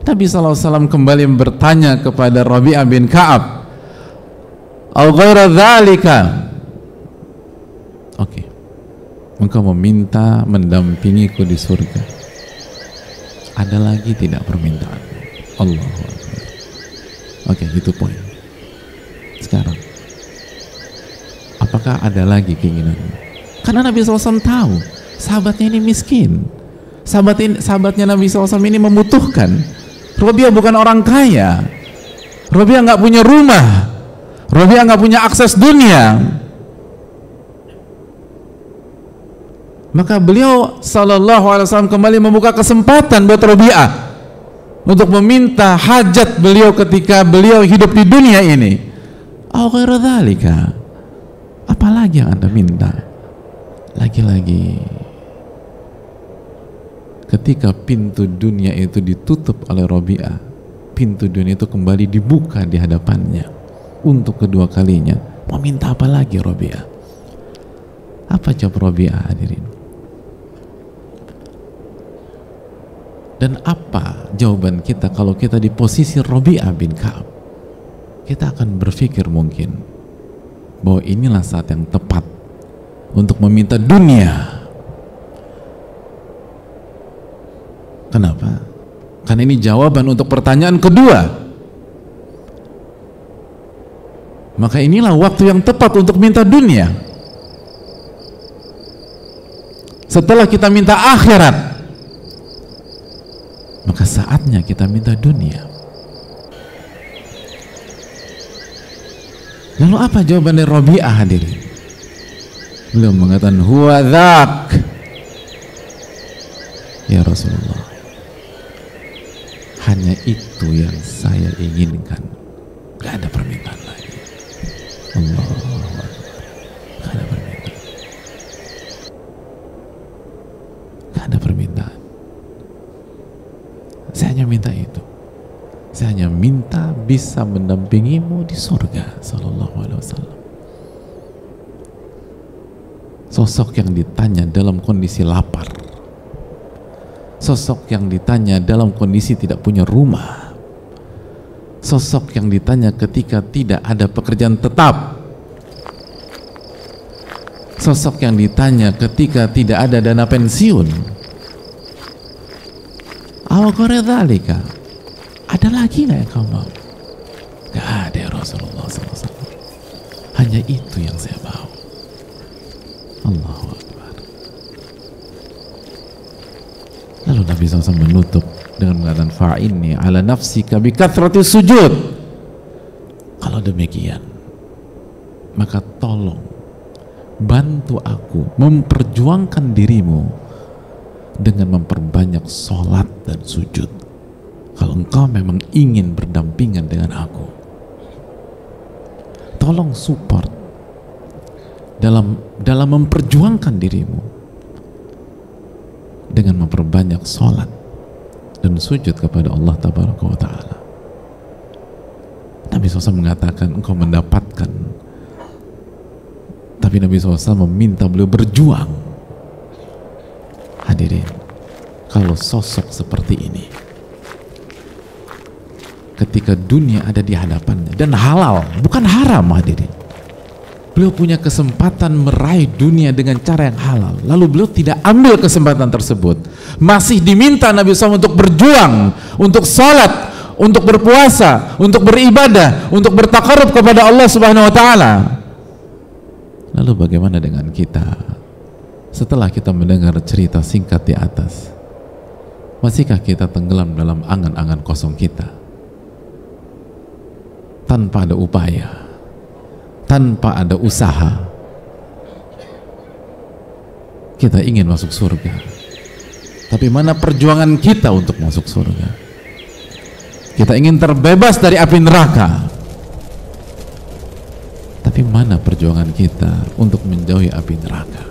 Nabi SAW kembali bertanya kepada Rabi'ah bin Ka'ab, "Au ghaira dzalika?" Oke. Engkau meminta mendampingiku di surga. Ada lagi tidak permintaan? Allahu Akbar. Oke, itu poin. Sekarang, apakah ada lagi keinginanmu? Karena Nabi SAW tahu sahabatnya ini miskin. Sahabatnya Nabi SAW ini membutuhkan. Rabi'ah bukan orang kaya. Rabi'ah nggak punya rumah. Rabi'ah nggak punya akses dunia. Maka beliau sallallahu alaihi wasallam kembali membuka kesempatan buat Rabi'ah untuk meminta hajat beliau ketika beliau hidup di dunia ini. Au ghairu dzalika? Apalagi yang Anda minta? Lagi-lagi ketika pintu dunia itu ditutup oleh Rabi'ah, pintu dunia itu kembali dibuka di hadapannya untuk kedua kalinya. Mau minta apa lagi Rabi'ah? Apa jawab Rabi'ah, hadirin? Dan apa jawaban kita kalau kita di posisi Rabi'ah bin Ka'ab? Kita akan berpikir mungkin bahwa inilah saat yang tepat untuk meminta dunia. Kenapa? Karena ini jawaban untuk pertanyaan kedua. Maka inilah waktu yang tepat untuk minta dunia. Setelah kita minta akhirat, maka saatnya kita minta dunia. Lalu apa jawaban dari Rabi'ah, hadirin? Beliau mengatakan, huwa dzak, ya Rasulullah, hanya itu yang saya inginkan, gak ada permintaan lagi. Allah, gak ada permintaan, gak ada permintaan. Saya hanya minta itu. Saya hanya minta bisa mendampingimu di surga. Sallallahu alaihi wasallam. Sosok yang ditanya dalam kondisi lapar, sosok yang ditanya dalam kondisi tidak punya rumah, sosok yang ditanya ketika tidak ada pekerjaan tetap, sosok yang ditanya ketika tidak ada dana pensiun. Aw ghairu dzalika? Ada lagi nggak yang kau mau? Gak ada ya Rasulullah SAW. Hanya itu yang saya mau. Allahu Akbar. Lalu Nabi SAW menutup dengan mengatakan, fa'inni ala nafsika bi kathrati sujud. Kalau demikian, maka tolong bantu aku memperjuangkan dirimu dengan memperbanyak sholat dan sujud. Kalau engkau memang ingin berdampingan dengan aku, tolong support dalam memperjuangkan dirimu dengan memperbanyak sholat dan sujud kepada Allah Tabaraka wa Ta'ala. Nabi SAW mengatakan engkau mendapatkan, tapi Nabi SAW meminta beliau berjuang. Hadirin, kalau sosok seperti ini ketika dunia ada di hadapannya dan halal, bukan haram, hadirin, beliau punya kesempatan meraih dunia dengan cara yang halal, lalu beliau tidak ambil kesempatan tersebut, masih diminta Nabi SAW untuk berjuang, untuk sholat, untuk berpuasa, untuk beribadah, untuk bertakarub kepada Allah Subhanahu wa Ta'ala. Lalu bagaimana dengan kita setelah kita mendengar cerita singkat di atas? Masihkah kita tenggelam dalam angan-angan kosong kita tanpa ada upaya, tanpa ada usaha? Kita ingin masuk surga, tapi mana perjuangan kita untuk masuk surga? Kita ingin terbebas dari api neraka, tapi mana perjuangan kita untuk menjauhi api neraka?